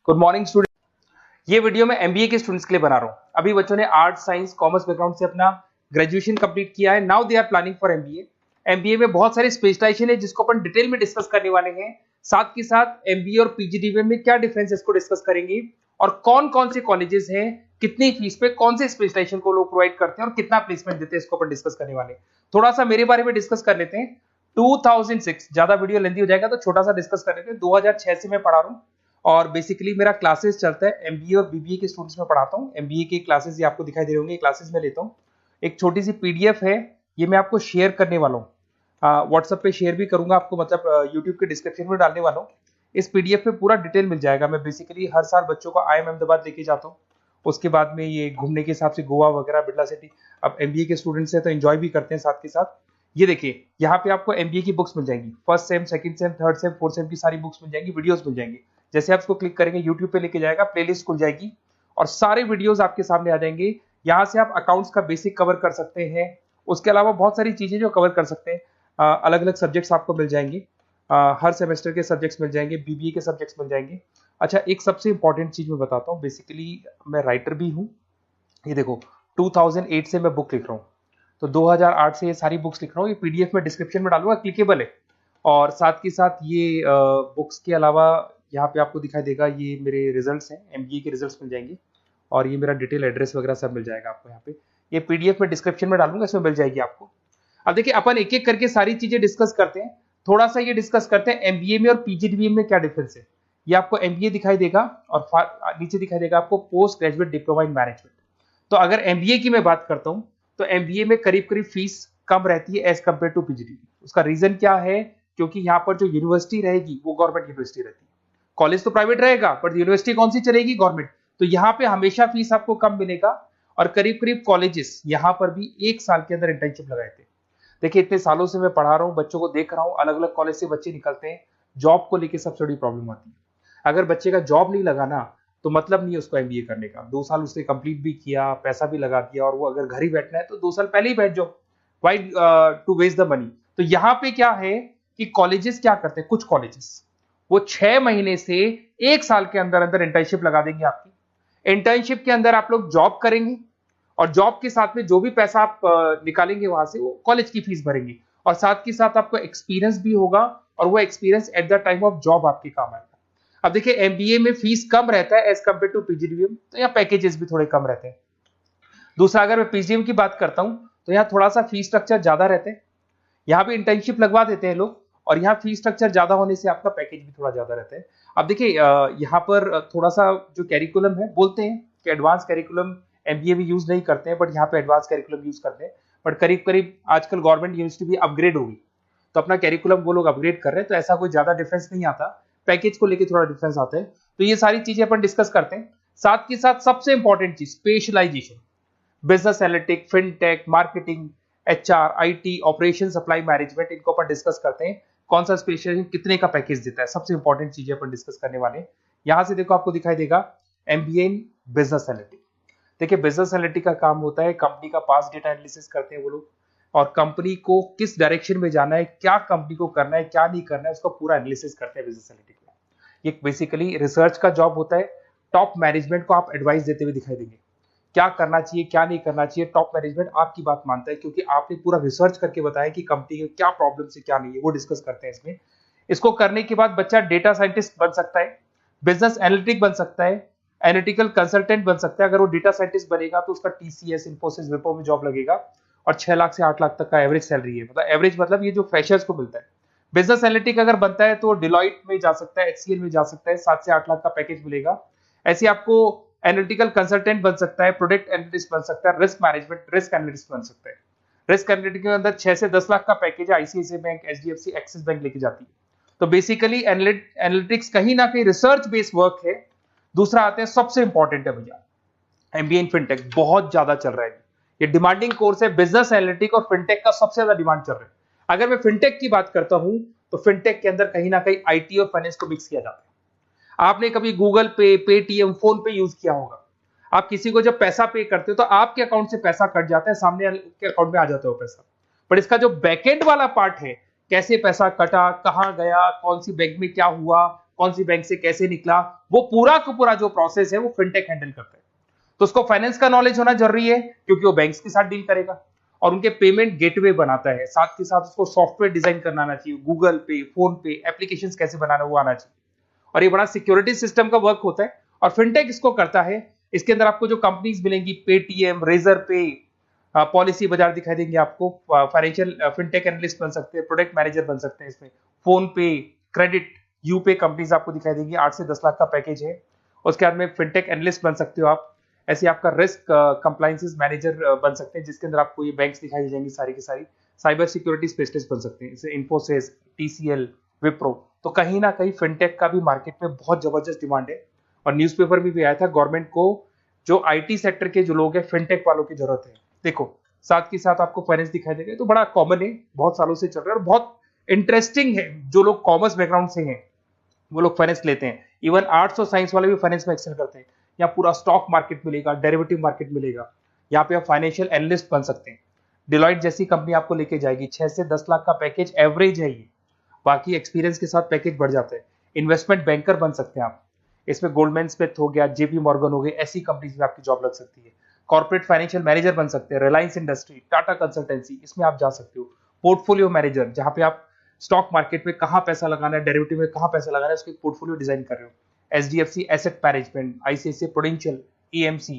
Good morning student. ये video मैं MBA के स्टूडेंट्स के लिए बना रहा हूँ। अभी बच्चों ने आर्ट साइंस कॉमर्स बैकग्राउंड से अपना ग्रेजुएशन कंप्लीट किया है। Now they are planning for MBA. MBA में बहुत सारी स्पेशलाइजेशन है जिसको अपन डिटेल में डिस्कस करने वाले हैं। साथ के साथ एमबीए और पीजीडीएम में क्या डिफरेंस है इसको डिस्कस करेंगे और कौन कौन से कॉलेजेस हैं, कितनी फीस पे कौन से स्पेशलाइजेशन को लोग प्रोवाइड करते हैं और कितना प्लेसमेंट देते हैं, इसको अपन डिस्कस करने वाले हैं। थोड़ा सा मेरे बारे में डिस्कस कर लेते हैं। 2006, ज्यादा वीडियो लेंथी हो जाएगा तो छोटा सा डिस्कस कर लेते हैं। 2006 से मैं पढ़ा रहा हूँ और बेसिकली मेरा क्लासेस चलता है एमबीए और बीबीए के स्टूडेंट्स में पढ़ाता हूँ। एमबीए के क्लासेस ये आपको दिखाई दे रहे होंगे, क्लासेस में लेता हूँ। एक छोटी सी पीडीएफ है, ये मैं आपको शेयर करने वाला हूँ, व्हाट्सएप पे शेयर भी करूंगा आपको, मतलब यूट्यूब के डिस्क्रिप्शन में डालने वाला हूँ। इस पीडीएफ पे पूरा डिटेल मिल जाएगा। मैं बेसिकली हर साल बच्चों को IIM अहमदाबाद लेके जाता हूँ। उसके बाद में ये घूमने के हिसाब से गोवा वगैरह, बिरला सिटी। अब एमबीए के स्टूडेंट्स हैं तो एंजॉय भी करते हैं साथ के साथ। ये देखिए, यहाँ पे आपको एमबीए की बुक्स मिल जाएंगी, first sem, second same, third same, fourth same की सारी बुक्स मिल जाएंगी, वीडियोस मिल जाएंगी। जैसे आप इसको क्लिक करेंगे यूट्यूब पे लेके जाएगा, प्लेलिस्ट खुल जाएगी और सारे वीडियोस आपके सामने आ जाएंगे। यहाँ से आप अकाउंट्स का बेसिक कवर कर सकते हैं। उसके अलावा बहुत सारी चीजें जो कवर कर सकते हैं। अलग अलग सब्जेक्ट्स आपको मिल जाएंगे, हर सेमेस्टर के सब्जेक्ट्स मिल जाएंगे, बीबीए के सब्जेक्ट्स मिल जाएंगे। अच्छा, एक सबसे इंपॉर्टेंट चीज मैं बताता हूँ। बेसिकली मैं राइटर भी हूँ। ये देखो, 2008 से मैं बुक लिख रहा हूँ, तो 2008 से ये सारी बुक्स लिख रहा हूँ। ये पीडीएफ में डिस्क्रिप्शन में डालूंगा, क्लिकेबल है। और साथ के साथ ये बुक्स के अलावा यहाँ पे आपको दिखाई देगा, ये मेरे रिजल्ट्स हैं, एमबीए के रिजल्ट्स मिल जाएंगे और ये मेरा डिटेल एड्रेस वगैरह सब मिल जाएगा आपको यहाँ पे। ये पीडीएफ में डिस्क्रिप्शन में डालूंगा, इसमें मिल जाएगी आपको। अब देखिए, अपन एक एक करके सारी चीजें डिस्कस करते हैं। थोड़ा सा ये डिस्कस करते हैं एमबीए में और पीजीडीएम में क्या डिफरेंस है। ये आपको एमबीए दिखाई देगा और नीचे दिखाई देगा आपको post graduate diploma in management. तो अगर एमबीए की मैं बात करता हूँ तो एमबीए में करीब करीब फीस कम रहती है एज कम्पेयर टू पीजीडीएम। उसका रीजन क्या है? क्योंकि यहाँ पर जो यूनिवर्सिटी रहेगी वो गवर्नमेंट यूनिवर्सिटी रहती है। कॉलेज तो प्राइवेट रहेगा पर यूनिवर्सिटी कौन सी चलेगी? गवर्नमेंट। तो यहाँ पे हमेशा फीस आपको कम मिलेगा। और करीब करीब कॉलेजेस यहाँ पर भी 1 साल के अंदर इंटर्नशिप लगाए थे। देखिए, इतने सालों से मैं पढ़ा रहा हूँ, बच्चों को देख रहा हूँ, अलग अलग कॉलेज से बच्चे निकलते हैं, जॉब को लेकर सबसे बड़ी प्रॉब्लम आती है। अगर बच्चे का जॉब नहीं लगा ना तो मतलब नहीं है उसको एमबीए करने का। 2 साल उसने कंप्लीट भी किया, पैसा भी लगा दिया, और वो अगर घर ही बैठना है तो 2 साल पहले ही बैठ जाओ। Why to waste the money? तो यहाँ पे क्या है कि कॉलेजेस क्या करते हैं, कुछ कॉलेजेस वो 6 महीने से 1 साल के अंदर अंदर इंटर्नशिप लगा देंगे आपकी। इंटर्नशिप के अंदर आप लोग जॉब करेंगे और जॉब के साथ में जो भी पैसा आप निकालेंगे वहां से, वो कॉलेज की फीस भरेंगे और साथ के साथ आपको एक्सपीरियंस भी होगा और वो experience at the time of job आपके काम आएगा। अब देखिए, एमबीए में फीस कम रहता है एज कम्पेयर टू पीजीडीएम, तो यहाँ पैकेजेस भी थोड़े कम रहते हैं। दूसरा, अगर मैं पीजीडीएम की बात करता हूं तो यहाँ थोड़ा सा फीस स्ट्रक्चर ज्यादा रहते हैं। यहाँ भी इंटर्नशिप लगवा देते हैं लोग और यहाँ फीस स्ट्रक्चर ज्यादा होने से आपका पैकेज भी थोड़ा ज्यादा रहता है। अब देखिए, यहाँ पर थोड़ा सा जो कैरिकुलम है, बोलते हैं कि एडवांस कैरिकुलम एमबीए भी यूज नहीं करते हैं, बट यहाँ पे एडवांस कैरिकुलम यूज करते हैं। बट करीब करीब आजकल गवर्नमेंट यूनिवर्सिटी भी अपग्रेड होगी तो अपना कैरिकुलम वो लोग अपग्रेड कर रहे हैं, तो ऐसा कोई ज्यादा डिफरेंस नहीं आता। पैकेज को लेके थोड़ा डिफरेंस आता है। तो ये सारी चीजें अपन डिस्कस करते हैं। साथ के साथ सबसे इंपॉर्टेंट चीज, specialization, business analytic, fintech, marketing, HR, IT, operation, supply management, इनको अपन डिस्कस करते हैं। कौन सा स्पेशलाइजेशन कितने का पैकेज देता है, सबसे इंपॉर्टेंट चीजें अपन डिस्कस करने वाले हैं। यहां से देखो, आपको दिखाई देगा एमबीए इन बिजनेस एनालिटिक। देखिए, बिजनेस एनालिटिक का काम होता है, कंपनी का पास डेटा एनालिसिस करते हैं वो लोग, और कंपनी को किस डायरेक्शन में जाना है, क्या कंपनी को करना है, क्या नहीं करना है, उसका पूरा एनालिसिस करते हैं बिजनेस एनालिटिक में। ये बेसिकली रिसर्च का जॉब होता है। टॉप मैनेजमेंट को आप एडवाइस देते हुए दिखाई देंगे, क्या करना चाहिए, क्या नहीं करना चाहिए। टॉप मैनेजमेंट आपकी बात मानता है क्योंकि आपने पूरा रिसर्च करके बताया कि कंपनी के क्या प्रॉब्लम है, क्या नहीं है, वो डिस्कस करते हैं इसमें। इसको करने के बाद बच्चा डेटा साइंटिस्ट बन सकता है, बिजनेस एनालिटिक बन सकता है, एनालिटिकल कंसल्टेंट बन सकता है। अगर वो डेटा साइंटिस्ट बनेगा तो उसका टीसीएस, इन्फोसिस, विप्रो में जॉब लगेगा और 6 लाख से 8 लाख तक का एवरेज सैलरी है। मतलब एवरेज मतलब ये जो फ्रेशर्स को मिलता है। बिजनेस एनालिटिक अगर बनता है तो डिलॉइट में जा सकता है, एचसीएल में जा सकता है, 7 से 8 लाख का पैकेज मिलेगा। ऐसे आपको एनालिटिकल कंसल्टेंट बन सकता है, प्रोडक्ट एनालिस्ट बन सकता है, रिस्क मैनेजमेंट, रिस्क एनालिस्ट बन सकता है। रिस्क एनालिटिक के अंदर 6 से 10 लाख का पैकेज है, ICICI bank, HDFC, axis bank लेके जाती है। तो बेसिकली एनालिटिक्स कहीं ना कहीं रिसर्च बेस्ड वर्क है। दूसरा आते हैं, सबसे इंपॉर्टेंट है भैया, एमबीए इन फिनटेक बहुत ज्यादा चल रहा है। ये डिमांडिंग कोर्स है। बिजनेस एनालिटिक और फिनटेक का सबसे ज्यादा डिमांड चल रहा है। अगर मैं फिनटेक की बात करता हूं तो फिनटेक के अंदर कहीं ना कहीं आईटी और फाइनेंस को मिक्स किया जाता है। आपने कभी गूगल पे, पेटीएम, फोन पे यूज किया होगा। आप किसी को जब पैसा पे करते हो तो आपके अकाउंट से पैसा कट जाता है, सामने के अकाउंट में आ जाता है वो पैसा। पर इसका जो बैकएंड वाला पार्ट है, कैसे पैसा कटा, कहां गया, कौन सी बैंक में क्या हुआ, कौन सी बैंक से कैसे निकला, वो पूरा का पूरा जो प्रोसेस है वो फिनटेक हैंडल करता है। तो उसको फाइनेंस का नॉलेज होना जरूरी है क्योंकि वो बैंक्स के साथ डील करेगा और उनके पेमेंट गेटवे बनाता है। साथ के साथ उसको सॉफ्टवेयर डिजाइन करना आना चाहिए, गूगल पे, फोन पे, एप्लीकेशन कैसे बनाना वो आना चाहिए। और ये बड़ा सिक्योरिटी सिस्टम का वर्क होता है और फिनटेक इसको करता है। इसके अंदर आपको जो कंपनीज मिलेंगी, पेटीएम, रेजर पे, पॉलिसी बाजार दिखाई देंगे आपको। फाइनेंशियल फिनटेक एनालिस्ट बन सकते हैं, प्रोडक्ट मैनेजर बन सकते हैं इसमें। फोन पे, क्रेडिट, यूपे कंपनीज आपको दिखाई देंगी। 8 से 10 लाख का पैकेज है। उसके बाद में फिनटेक एनालिस्ट बन सकते हो आप। ऐसे आपका रिस्क कंप्लायंसेस मैनेजर बन सकते हैं जिसके अंदर आपको ये बैंक्स दिखाई दे जाएंगी सारी की सारी। साइबर सिक्योरिटी स्पेशलिस्ट बन सकते हैं, जैसे इन्फोसिस, टीसीएल, विप्रो। तो कहीं ना कहीं फिनटेक का भी मार्केट में बहुत जबरदस्त डिमांड है और न्यूज़पेपर में भी आया था गवर्नमेंट को जो आईटी सेक्टर के जो लोग हैं फिनटेक वालों की जरूरत है। देखो साथ के साथ आपको फाइनेंस दिखाई देगा, तो बड़ा कॉमन है, बहुत सालों से चल रहा है और बहुत इंटरेस्टिंग है। जो लोग कॉमर्स बैकग्राउंड से हैं वो लोग फाइनेंस लेते हैं। इवन आर्ट्स और साइंस वाले भी फाइनेंस में एक्सेल करते हैं। यहाँ पूरा स्टॉक मार्केट मिलेगा, डेरिवेटिव मार्केट मिलेगा। यहाँ पे आप फाइनेंशियल एनालिस्ट बन सकते हैं। डिलॉयट जैसी कंपनी आपको लेके जाएगी। 6 से 10 लाख का पैकेज एवरेज है ये, बाकी एक्सपीरियंस के साथ पैकेज बढ़ जाता है। इन्वेस्टमेंट बैंकर बन सकते हैं आप, इसमें गोल्डमैन स्मिथ हो गया, जेपी मॉर्गन हो गए, ऐसी कंपनीज में आपकी जॉब लग सकती है। कॉर्पोरेट फाइनेंशियल मैनेजर बन सकते हैं, रिलायंस इंडस्ट्री, टाटा कंसल्टेंसी, इसमें आप जा सकते हो। पोर्टफोलियो मैनेजर, जहां पे आप स्टॉक मार्केट में कहां पैसा लगाना है, डेरिवेटिव में कहां पैसा लगाना है, उसके पोर्टफोलियो डिजाइन कर रहे हो। HDFC asset management, ICICI prudential, AMC,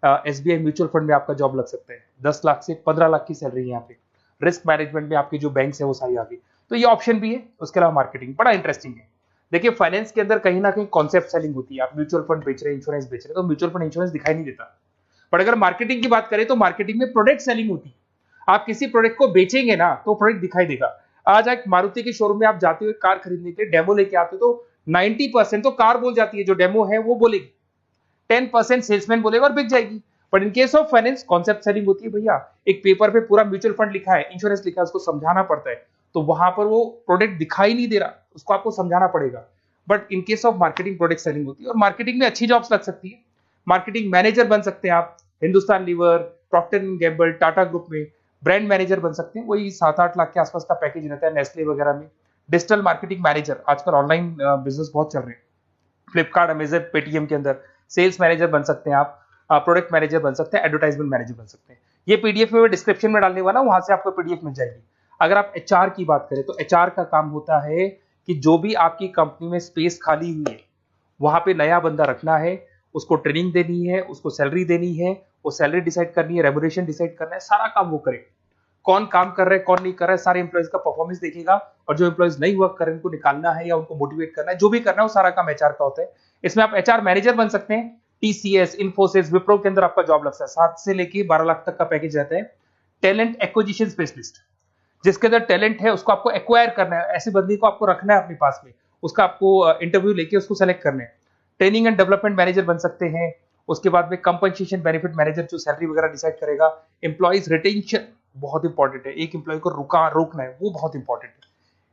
SBI mutual fund में आपका जॉब लग सकता है। 10 लाख से 15 लाख की सैलरी है यहाँ पे। रिस्क मैनेजमेंट में आपकी जो बैंक्स है वो सारी आ गई। तो ये ऑप्शन भी है। उसके अलावा मार्केटिंग बड़ा इंटरेस्टिंग है। देखिए फाइनेंस के अंदर कहीं ना कहीं कॉन्सेप्ट सेलिंग होती है। आप म्यूचुअल फंड बेच रहे हैं, इंश्योरेंस बेच रहे हैं, तो म्यूचुअल फंड इंश्योरेंस दिखाई नहीं देता। पर अगर मार्केटिंग की बात करें तो मार्केटिंग में प्रोडक्ट सेलिंग होती है। आप किसी प्रोडक्ट को बेचेंगे ना तो प्रोडक्ट दिखाई देगा। आज एक मारुति के शोरूम में आप जाते हो कार खरीदने के लिए, डेमो लेके आते हो तो 90% तो कार बोल जाती है, जो डेमो है वो बोलेगी, 10% सेल्समैन बोलेगा और बिक जाएगी। But in case of finance concept selling होती है। भैया एक पेपर पे पूरा म्यूचुअल फंड लिखा है, इंश्योरेंस लिखा है, उसको समझाना पड़ता है। तो वहां पर वो प्रोडक्ट दिखाई नहीं दे रहा, उसको आपको समझाना पड़ेगा। But in case of marketing product selling होती है और मार्केटिंग में अच्छी जॉब्स लग सकती है। मार्केटिंग मैनेजर बन सकते हैं आप, Hindustan Lever, Procter and Gamble, Tata group में ब्रांड मैनेजर बन सकते हैं। वही 7-8 लाख के आसपास का पैकेज रहता है, नेस्ले वगैरह में। डिजिटल मार्केटिंग मैनेजर, आजकल ऑनलाइन बिजनेस बहुत चल रहे हैं, फ्लिपकार्ट, अमेजन, पेटीएम के अंदर सेल्स मैनेजर बन सकते हैं आप, प्रोडक्ट मैनेजर बन सकते हैं, एडवर्टाइजमेंट मैनेजर बन सकते हैं। ये पीडीएफ में डिस्क्रिप्शन में डालने वाला, वहां से आपको पीडीएफ मिल जाएगी। अगर आप एचआर की बात करें तो एचआर का काम होता है कि जो भी आपकी कंपनी में स्पेस खाली हुई है वहां पे नया बंदा रखना है, उसको ट्रेनिंग देनी है, उसको सैलरी देनी है, वो सैलरी डिसाइड करनी है, रेम्यूनरेशन डिसाइड करना है, सारा काम वो करे। कौन काम कर रहा है, कौन नहीं कर रहा है, सारे एम्प्लॉइज का परफॉर्मेंस देखेगा और जो एम्प्लॉइज नहीं वर्क कर रहे हैं उनको निकालना है या उनको मोटिवेट करना है, जो भी करना है वो सारा काम एचआर का होता है। इसमें आप एचआर मैनेजर बन सकते हैं। टीसीएस, इन्फोसिस, विप्रो के अंदर आपका जॉब लगता है। 7 से लेके 12 लाख तक का पैकेज रहता है। टैलेंट एक्विजिशन स्पेशलिस्ट, जिसके अंदर टैलेंट है उसको आपको एक्वायर करना है, ऐसे बंदे को आपको रखना है अपने पास में, उसका आपको इंटरव्यू लेके उसको सेलेक्ट करना है। ट्रेनिंग एंड डेवलपमेंट मैनेजर बन सकते हैं। उसके बाद में कंपनसेशन बेनिफिट मैनेजर, जो सैलरी वगैरह डिसाइड करेगा। एम्प्लॉइज रिटेंशन बहुत इंपॉर्टेंट है, एक एम्प्लॉय को रोकना है, वो बहुत इंपॉर्टेंट है।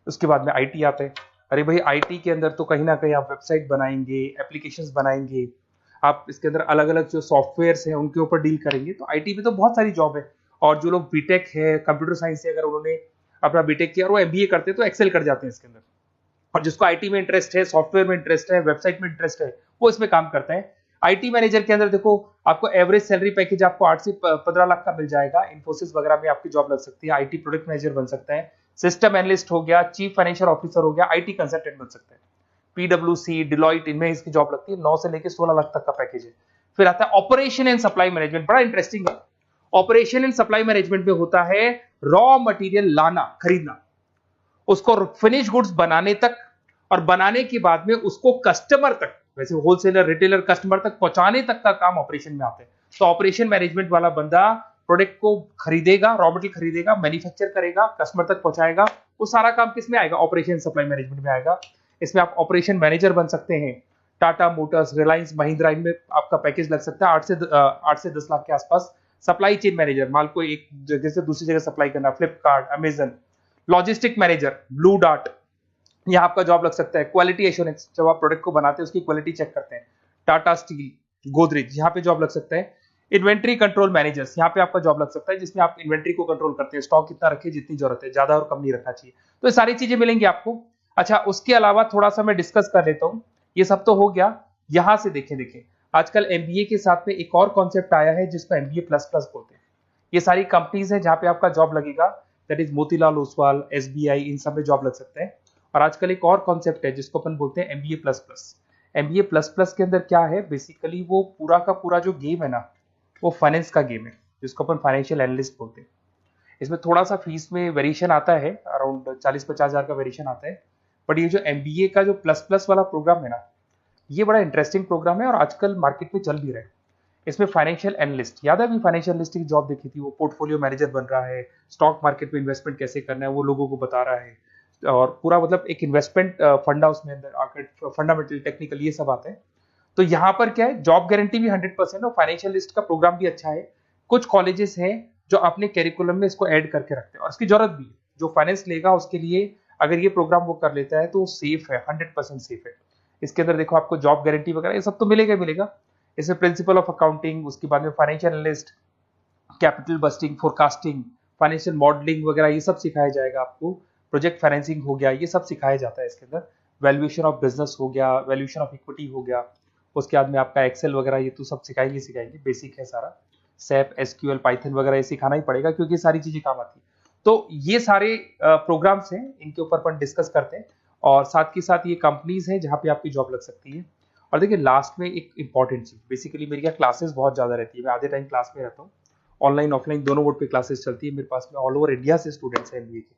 उसके बाद में आईटी आता है। अरे भाई आईटी के अंदर तो कहीं ना कहीं आप वेबसाइट बनाएंगे, एप्लीकेशंस बनाएंगे, आप इसके अंदर अलग अलग जो सॉफ्टवेयर्स हैं उनके ऊपर डील करेंगे। तो आईटी में तो बहुत सारी जॉब है। और जो लोग बीटेक है, कंप्यूटर साइंस से अगर उन्होंने अपना बीटेक किया और वो एमबीए करते हैं तो एक्सेल कर जाते हैं इसके अंदर। और जिसको आईटी में इंटरेस्ट है, सॉफ्टवेयर में इंटरेस्ट है, वेबसाइट में इंटरेस्ट है, वो इसमें काम करता है। आईटी मैनेजर के अंदर देखो आपको एवरेज सैलरी पैकेज आपको 8 से 15 लाख का मिल जाएगा। इन्फोसिस वगैरह में आपकी जॉब लग सकती है। आईटी प्रोडक्ट मैनेजर बन सकता है, सिस्टम एनालिस्ट हो गया, चीफ फाइनेंशियल ऑफिसर हो गया, आईटी कंसल्टेंट बन सकता है। पीडब्ल्यूसी, डिलॉयट, इनमें इसकी जॉब लगती है। 9 से लेकर 16 लाख तक का पैकेज है। फिर आता है ऑपरेशन एंड सप्लाई मैनेजमेंट, बड़ा इंटरेस्टिंग है। ऑपरेशन एंड सप्लाई मैनेजमेंट में होता है रॉ मटेरियल लाना, खरीदना, उसको फिनिश गुड्स बनाने तक और बनाने के बाद में उसको कस्टमर तक, वैसे होलसेलर, रिटेलर, कस्टमर तक पहुंचाने तक का काम ऑपरेशन में आता है। तो ऑपरेशन मैनेजमेंट वाला बंदा प्रोडक्ट को खरीदेगा, रॉ मटेरियल खरीदेगा, मैन्युफैक्चर करेगा, कस्टमर तक पहुंचाएगा, वो सारा काम किस में आएगा? ऑपरेशन सप्लाई मैनेजमेंट में आएगा। इसमें आप ऑपरेशन मैनेजर बन सकते हैं। टाटा मोटर्स, रिलायंस, महिंद्रा, इनमें आपका पैकेज लग सकता है 8 से 10 लाख के आसपास। सप्लाई चेन मैनेजर, माल को एक जगह से दूसरी जगह सप्लाई करना, Flipkart, Amazon. Logistic manager, blue dart, यहाँ आपका जॉब लग सकता है। क्वालिटी एश्योरेंस, जब आप प्रोडक्ट को बनाते हैं उसकी क्वालिटी चेक करते हैं। टाटा स्टील, गोदरेज, यहाँ पे जॉब लग सकता है। इन्वेंट्री कंट्रोल मैनेजर्स, यहाँ पे आपका जॉब लग सकता है, जिसमें आप इन्वेंट्री को कंट्रोल करते हैं, स्टॉक कितना रखे, जितनी जरूरत है, ज्यादा और कम नहीं रखना चाहिए। तो ये सारी चीजें मिलेंगी आपको। अच्छा, उसके अलावा थोड़ा सा मैं डिस्कस कर लेता हूँ। ये सब तो हो गया। यहां से देखें आजकल एमबीए के साथ में एक और कॉन्सेप्ट आया है जिसको एमबीए प्लस प्लस बोलते हैं। ये सारी कंपनीज हैं जहां पे आपका जॉब लगेगा, that is Motilal Oswal, SBI, इन सब में जॉब लग सकता है। और आजकल एक और कॉन्सेप्ट है जिसको अपन बोलते हैं MBA plus plus. MBA plus plus के अंदर क्या है, बेसिकली वो पूरा का पूरा जो गेम है ना, वो फाइनेंस का गेम है, जिसको अपन फाइनेंशियल एनालिस्ट बोलते हैं। इसमें थोड़ा सा फीस में वेरिएशन आता है, अराउंड 40-50 हज़ार का वेरिएशन आता है। बट ये जो एमबीए का जो प्लस प्लस वाला प्रोग्राम है ना, ये बड़ा इंटरेस्टिंग प्रोग्राम है और आजकल मार्केट में चल भी रहा है। इसमें फाइनेंशियल एनालिस्ट, याद है अभी फाइनेंशियल एनालिस्ट की जॉब देखी थी, वो पोर्टफोलियो मैनेजर बन रहा है, स्टॉक मार्केट में इन्वेस्टमेंट कैसे करना है वो लोगों को बता रहा है, और पूरा मतलब एक इन्वेस्टमेंट फंडा उसमें अंदर, फंडामेंटल टेक्निकल ये सब आता है। तो यहाँ पर क्या है, जॉब गारंटी भी 100% और फाइनेंशियल लिस्ट का प्रोग्राम भी अच्छा है। कुछ कॉलेजेस हैं जो अपने कैरिकुलम में इसको ऐड करके रखते हैं और इसकी जरूरत भी है। जो फाइनेंस लेगा उसके लिए अगर ये प्रोग्राम वो कर लेता है तो सेफ है, 100% सेफ है। इसके अंदर देखो आपको जॉब गारंटी वगैरह ये सब तो मिलेगा ही मिलेगा। इसमें प्रिंसिपल ऑफ अकाउंटिंग, उसके बाद में financial analyst, capital budgeting, forecasting, financial modelling वगैरह ये सब सिखाया जाएगा आपको। प्रोजेक्ट फाइनेंसिंग हो गया, ये सब सिखाया जाता है इसके अंदर। वैल्यूएशन ऑफ बिजनेस हो गया, वैल्यूएशन ऑफ इक्विटी हो गया। उसके बाद में आपका एक्सेल वगैरह ये तो सब सिखाएंगे, बेसिक है सारा। सैप, एसक्यूएल, पाइथन वगैरह ये सिखाना ही पड़ेगा क्योंकि ये सारी चीजें काम आती है। तो ये सारे प्रोग्राम्स हैं, इनके ऊपर अपन डिस्कस करते हैं। और साथ के साथ ये कंपनीज हैं जहाँ पे आपकी जॉब लग सकती है। और देखिए लास्ट में एक इंपॉर्टेंट चीज, बेसिकली मेरी क्या क्लासेस बहुत ज्यादा रहती है, मैं आधे टाइम क्लास में रहता हूँ। ऑनलाइन ऑफलाइन दोनों मोड पे क्लासेस चलती है मेरे पास में। ऑल ओवर इंडिया से स्टूडेंट्स हैं एमबीए के,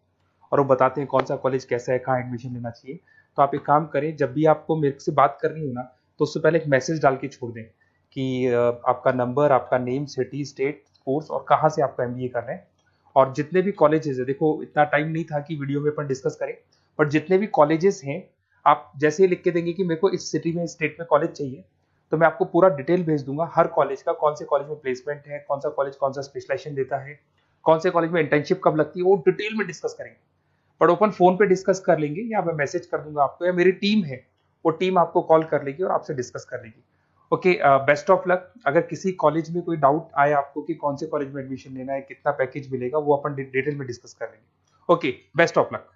और वो बताते हैं कौन सा कॉलेज कैसा है, कहाँ एडमिशन लेना चाहिए। तो आप एक काम करें, जब भी आपको मेरे से बात करनी हो ना, तो उससे पहले एक मैसेज डाल के छोड़ दें कि आपका नंबर, आपका नेम, सिटी, स्टेट, कोर्स और कहाँ से आपका एमबीए कर रहे हैं। और जितने भी कॉलेजेस है, देखो इतना टाइम नहीं था कि वीडियो में अपन डिस्कस करें, बट जितने भी कॉलेजेस हैं आप जैसे ही लिख के देंगे कि मेरे को इस सिटी में, इस स्टेट में कॉलेज चाहिए, तो मैं आपको पूरा डिटेल भेज दूंगा हर कॉलेज का, कौन से कॉलेज में प्लेसमेंट है, कौन सा कॉलेज कौन सा स्पेशलाइजेशन देता है, कौन से कॉलेज में इंटर्नशिप कब लगती है, वो डिटेल में डिस्कस करेंगे। बट ओपन फोन पे डिस्कस कर लेंगे, या मैं मैसेज कर दूंगा आपको, या मेरी टीम है वो टीम आपको कॉल कर लेगी और आपसे डिस्कस कर लेगी। Okay, best of luck. अगर किसी कॉलेज में कोई डाउट आए आपको कि कौन से कॉलेज में एडमिशन लेना है, कितना पैकेज मिलेगा, वो अपन डिटेल में डिस्कस कर लेंगे। Okay, best of luck.